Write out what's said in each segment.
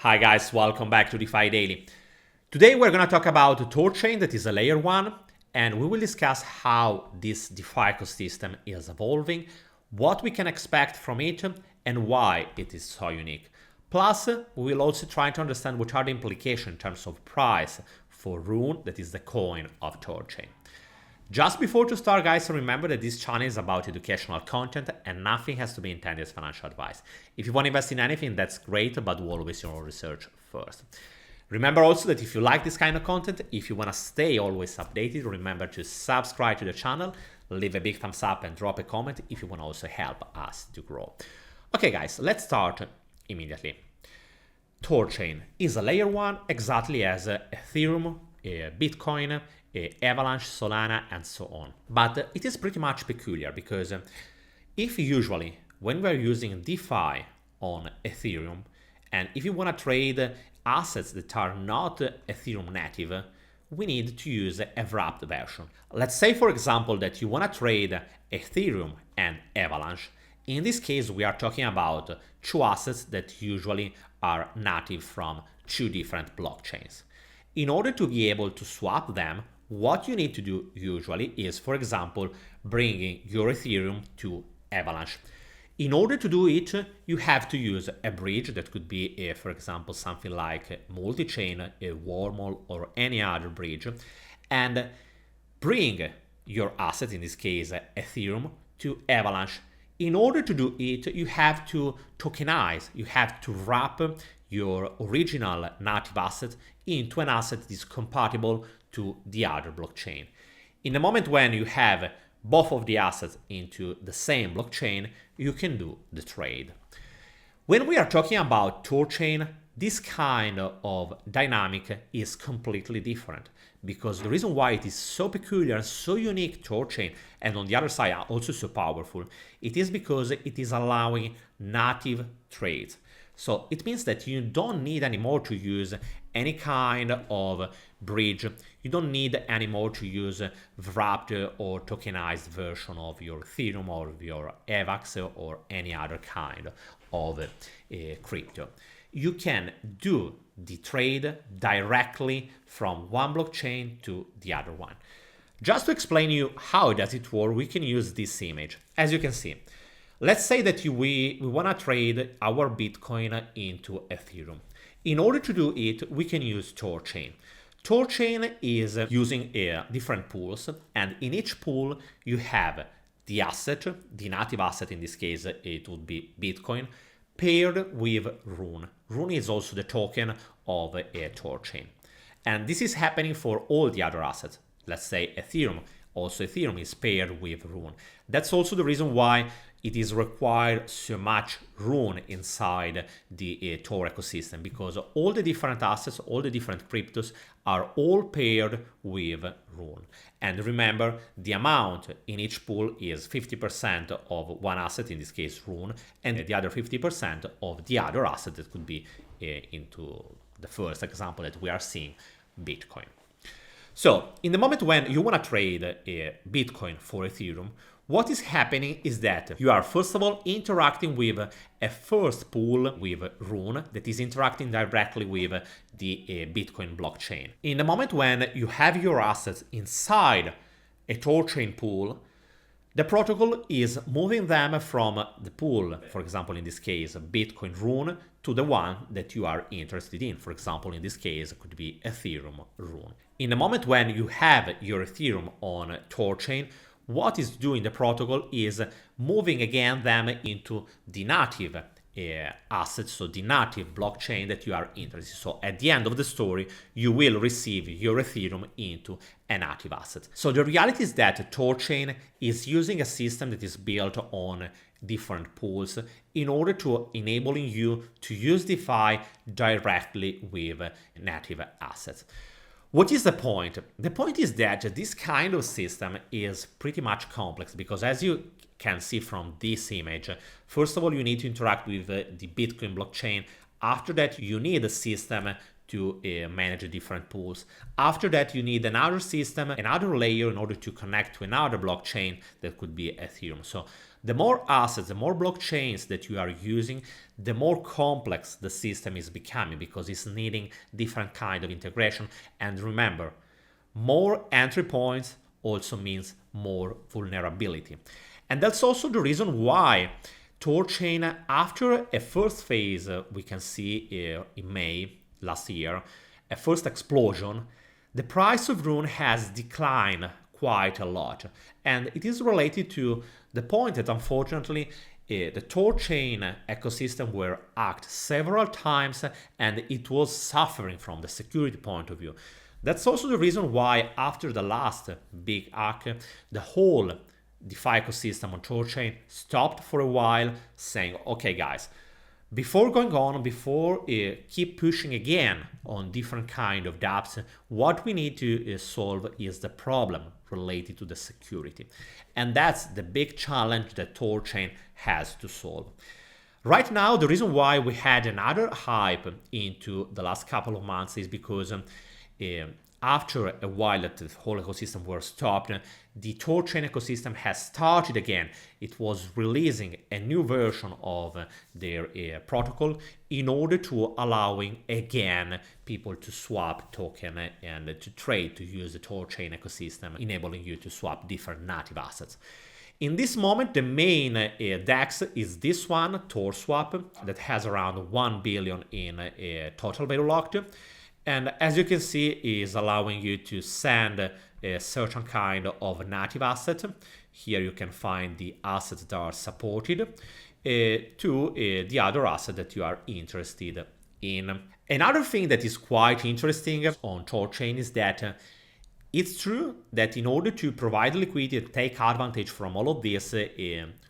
Hi guys, welcome back to DeFi Daily. Today we're going to talk about Thorchain, that is a layer 1, and we will discuss how this DeFi ecosystem is evolving, what we can expect from it, and why it is so unique. Plus, we will also try to understand what are the implications in terms of price for Rune, that is the coin of Thorchain. Just before to start, guys, remember that this channel is about educational content and nothing has to be intended as financial advice. If you want to invest in anything, that's great, but do always your own research first. Remember also that if you like this kind of content, if you want to stay always updated, remember to subscribe to the channel, leave a big thumbs up and drop a comment if you want to also help us to grow. Okay, guys, let's start immediately. Thorchain is a layer 1 exactly as Ethereum, Bitcoin, Avalanche, Solana, and so on. But it is pretty much peculiar because if usually when we're using DeFi on Ethereum, and if you want to trade assets that are not Ethereum native, we need to use a wrapped version. Let's say, for example, that you want to trade Ethereum and Avalanche. In this case, we are talking about two assets that usually are native from two different blockchains. In order to be able to swap them, what you need to do usually is, for example, bringing your Ethereum to Avalanche. In order to do it, you have to use a bridge that could be, for example, something like multi-chain, a wormhole, or any other bridge, and bring your asset, in this case Ethereum, to Avalanche. In order to do it, you have to tokenize, you have to wrap your original native asset into an asset that is compatible to the other blockchain. In the moment when you have both of the assets into the same blockchain, you can do the trade. When we are talking about Thorchain, this kind of dynamic is completely different, because the reason why it is so peculiar, so unique Thorchain, and on the other side also so powerful, it is because it is allowing native trades. So it means that you don't need anymore to use any kind of bridge. You don't need anymore to use wrapped or tokenized version of your Ethereum or your AVAX or any other kind of crypto. You can do the trade directly from one blockchain to the other one. Just to explain you how does it work, we can use this image. As you can see, let's say that we want to trade our Bitcoin into Ethereum. In order to do it, we can use Thorchain. Thorchain is using different pools, and in each pool you have the asset, the native asset, in this case it would be Bitcoin, paired with Rune. Rune is also the token of a Thorchain. And this is happening for all the other assets. Let's say Ethereum. Also Ethereum is paired with Rune. That's also the reason why it is required so much Rune inside the Thor ecosystem, because all the different assets, all the different cryptos are all paired with Rune. And remember, the amount in each pool is 50% of one asset, in this case Rune, and the other 50% of the other asset that could be into the first example that we are seeing, Bitcoin. So in the moment when you want to trade Bitcoin for Ethereum, what is happening is that you are first of all interacting with a first pool with Rune that is interacting directly with the Bitcoin blockchain. In the moment when you have your assets inside a Thorchain pool, the protocol is moving them from the pool, for example in this case Bitcoin Rune, to the one that you are interested in. For example, in this case it could be Ethereum Rune. In the moment when you have your Ethereum on Thorchain, what is doing the protocol is moving again them into the native assets, so the native blockchain that you are interested in. So at the end of the story, you will receive your Ethereum into a native asset. So the reality is that Thorchain is using a system that is built on different pools in order to enabling you to use DeFi directly with native assets. What is the point? The point is that this kind of system is pretty much complex because, as you can see from this image, first of all, you need to interact with the Bitcoin blockchain. After that, you need a system to manage different pools. After that, you need another system, another layer in order to connect to another blockchain that could be Ethereum. So The more assets, the more blockchains that you are using, the more complex the system is becoming because it's needing different kind of integration. And remember, more entry points also means more vulnerability. And that's also the reason why Thorchain, after a first phase, we can see in May last year, a first explosion, the price of Rune has declined quite a lot. And it is related to the point that unfortunately the Thorchain ecosystem were hacked several times and it was suffering from the security point of view. That's also the reason why after the last big hack, the whole DeFi ecosystem on Thorchain stopped for a while, saying, okay guys, before going on, before keep pushing again on different kind of dApps, what we need to solve is the problem related to the security. And that's the big challenge that Thorchain has to solve. Right now, the reason why we had another hype into the last couple of months is because after a while that the whole ecosystem was stopped, the Thorchain ecosystem has started again. It was releasing a new version of their protocol in order to allowing again people to swap token and to trade, to use the Thorchain ecosystem, enabling you to swap different native assets. In this moment, the main DEX is this one, ThorSwap, that has around 1 billion in total value locked. And as you can see, is allowing you to send a certain kind of native asset. Here you can find the assets that are supported to the other asset that you are interested in. Another thing that is quite interesting on Thorchain is that it's true that in order to provide liquidity and take advantage from all of these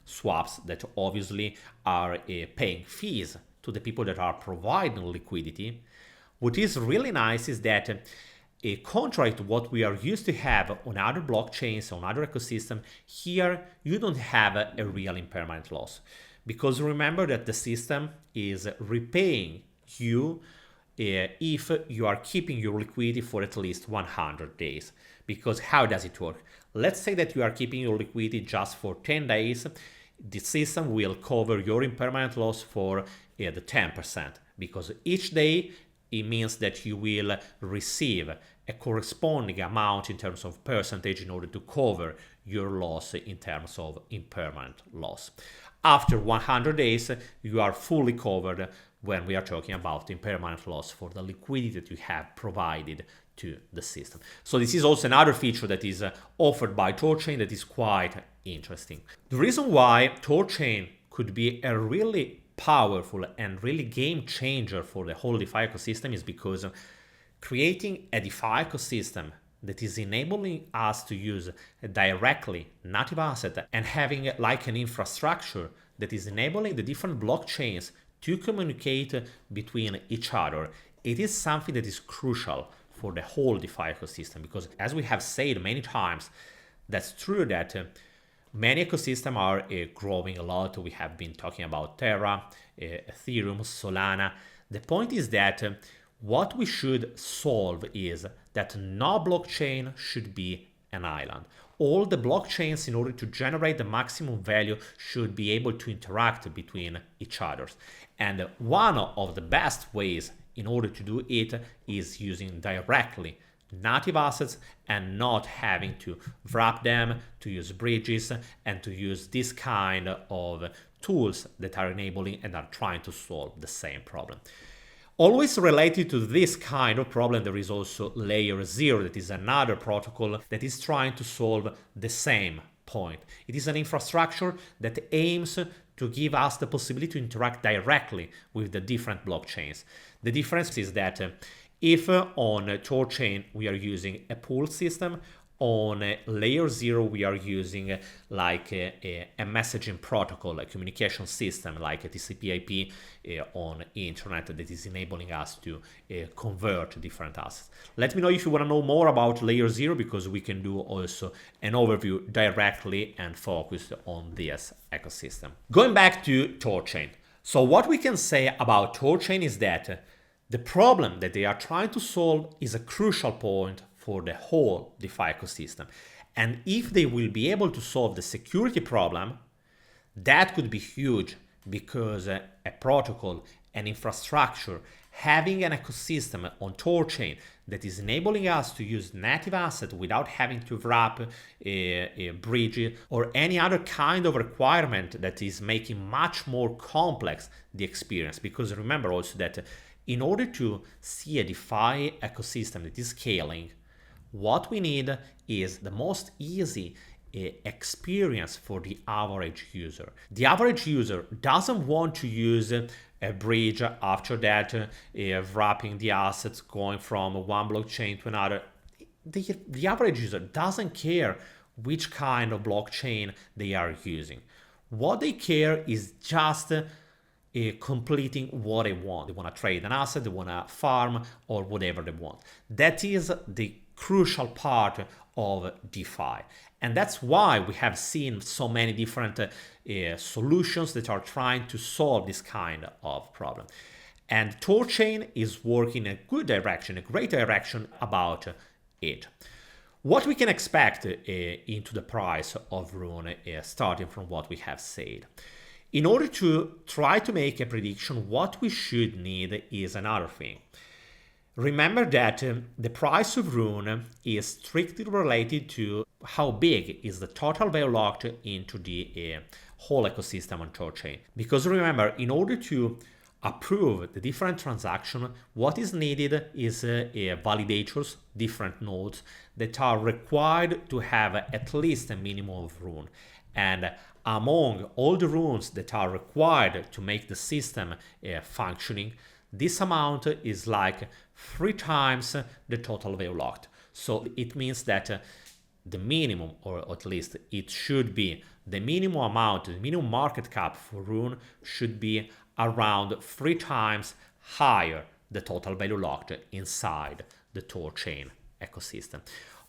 swaps that obviously are paying fees to the people that are providing liquidity, what is really nice is that contrary to what we are used to have on other blockchains, on other ecosystems, here you don't have a real impermanent loss. Because remember that the system is repaying you if you are keeping your liquidity for at least 100 days. Because how does it work? Let's say that you are keeping your liquidity just for 10 days. The system will cover your impermanent loss for the 10%. Because each day it means that you will receive a corresponding amount in terms of percentage in order to cover your loss in terms of impermanent loss. After 100 days, you are fully covered when we are talking about impermanent loss for the liquidity that you have provided to the system. So this is also another feature that is offered by Thorchain that is quite interesting. The reason why Thorchain could be a really powerful and really game changer for the whole DeFi ecosystem is because creating a DeFi ecosystem that is enabling us to use directly native asset and having like an infrastructure that is enabling the different blockchains to communicate between each other, it is something that is crucial for the whole DeFi ecosystem. Because as we have said many times, that's true that many ecosystems are growing a lot. We have been talking about Terra, Ethereum, Solana. The point is that what we should solve is that no blockchain should be an island. All the blockchains, in order to generate the maximum value, should be able to interact between each other. And one of the best ways in order to do it is using directly native assets and not having to wrap them, to use bridges, and to use this kind of tools that are enabling and are trying to solve the same problem. Always related to this kind of problem, there is also Layer Zero, that is another protocol that is trying to solve the same point. It is an infrastructure that aims to give us the possibility to interact directly with the different blockchains. The difference is that if on Thorchain we are using a pool system, on Layer Zero we are using like a messaging protocol, a communication system like a TCP/IP on internet that is enabling us to convert different assets. Let me know if you want to know more about Layer Zero, because we can do also an overview directly and focused on this ecosystem. Going back to Thorchain. So what we can say about Thorchain is that the problem that they are trying to solve is a crucial point for the whole DeFi ecosystem. And if they will be able to solve the security problem, That could be huge because a protocol, an infrastructure, having an ecosystem on Thorchain that is enabling us to use native asset without having to wrap a bridge or any other kind of requirement that is making much more complex the experience. Because remember also that in order to see a DeFi ecosystem that is scaling, what we need is the most easy experience for the average user. The average user doesn't want to use a bridge, after that wrapping the assets, going from one blockchain to another. The average user doesn't care which kind of blockchain they are using. What they care is just completing what they want. They want to trade an asset, they want to farm, or whatever they want. That is the crucial part of DeFi. And that's why we have seen so many different solutions that are trying to solve this kind of problem. And Thorchain is working in a good direction, a great direction about it. What we can expect into the price of Rune, starting from what we have said. In order to try to make a prediction, what we should need is another thing. Remember that the price of Rune is strictly related to how big is the total value locked into the whole ecosystem on Thorchain. Because remember, in order to approve the different transactions, what is needed is validators, different nodes that are required to have at least a minimum of Rune. And among all the runes that are required to make the system functioning, this amount is like 3 times the total value locked. So it means that the minimum, or at least it should be, the minimum amount, the minimum market cap for Rune should be around 3 times higher the total value locked inside the Thorchain ecosystem.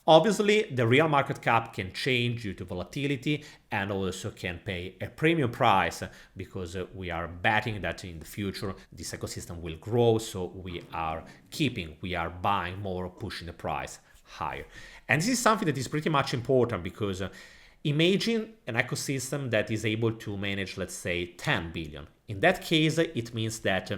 Obviously, the real market cap can change due to volatility and also can pay a premium price because we are betting that in the future this ecosystem will grow, so we are buying more, pushing the price higher. And this is something that is pretty much important because imagine an ecosystem that is able to manage, let's say, 10 billion. In that case, it means that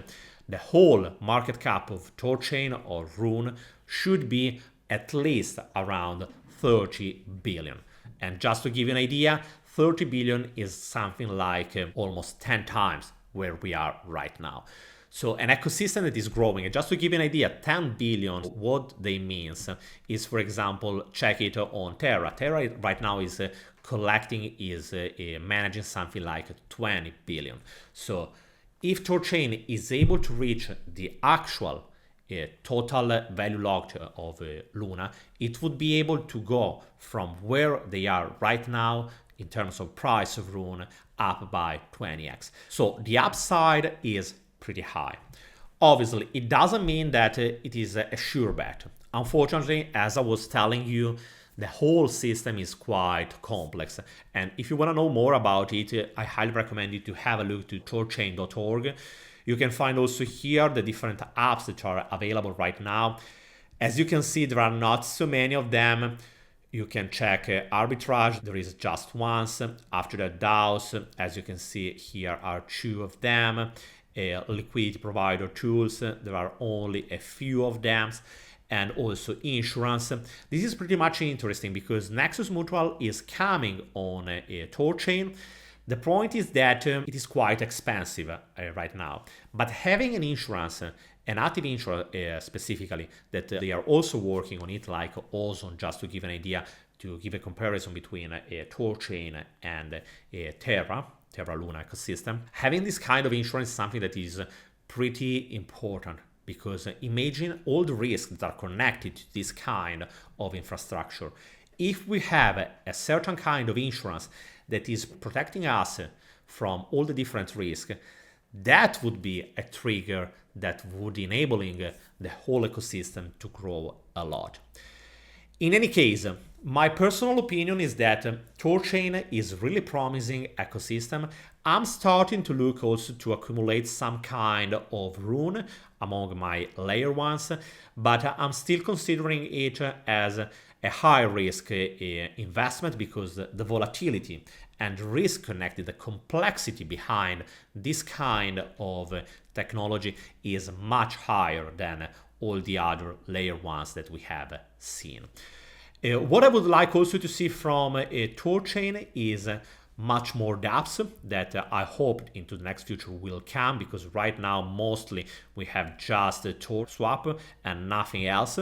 the whole market cap of Thorchain or Rune should be at least around 30 billion. And just to give you an idea, 30 billion is something like almost 10 times where we are right now. So an ecosystem that is growing, and just to give you an idea, 10 billion, what they means is, for example, check it on Terra. Terra right now is managing something like 20 billion. So if Thorchain is able to reach the actual total value locked of Luna, it would be able to go from where they are right now in terms of price of Rune up by 20x. So the upside is pretty high. Obviously, it doesn't mean that it is a sure bet. Unfortunately, as I was telling you, the whole system is quite complex. And if you want to know more about it, I highly recommend you to have a look to thorchain.org. You can find also here the different apps that are available right now. As you can see, there are not so many of them. You can check arbitrage, there is just once. After that, DAOs, as you can see, here are 2 of them. Liquidity provider tools, there are only a few of them. And also insurance. This is pretty much interesting because Nexus Mutual is coming on a Thorchain. The point is that it is quite expensive right now, but having an insurance, an active insurance specifically, that they are also working on it, like Ozone, just to give an idea, to give a comparison between a Thorchain and a Terra Luna ecosystem. Having this kind of insurance is something that is pretty important because imagine all the risks that are connected to this kind of infrastructure. If we have a certain kind of insurance that is protecting us from all the different risks, that would be a trigger that would enabling the whole ecosystem to grow a lot. In any case, my personal opinion is that Thorchain is really promising ecosystem. I'm starting to look also to accumulate some kind of Rune among my layer ones, but I'm still considering it as a high risk investment because the volatility and risk connected, the complexity behind this kind of technology is much higher than all the other layer ones that we have seen. What I would like also to see from Thorchain is much more dApps that I hope into the next future will come, because right now mostly we have just a Tor swap and nothing else.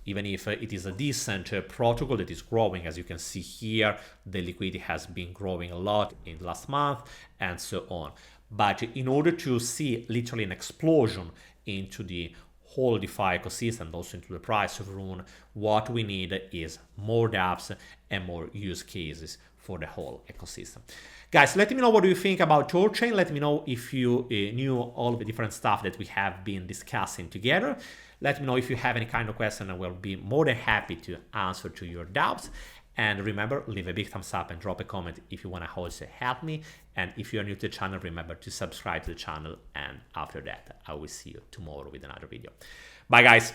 Even if it is a decent protocol that is growing, as you can see here, the liquidity has been growing a lot in the last month and so on. But in order to see literally an explosion into the whole DeFi ecosystem and also into the price of Rune, what we need is more dApps and more use cases for the whole ecosystem. Guys, let me know what you think about Thorchain. Let me know if you knew all the different stuff that we have been discussing together. Let me know if you have any kind of question. I will be more than happy to answer to your doubts. And remember, leave a big thumbs up and drop a comment if you want to also help me. And if you are new to the channel, remember to subscribe to the channel. And after that, I will see you tomorrow with another video. Bye, guys.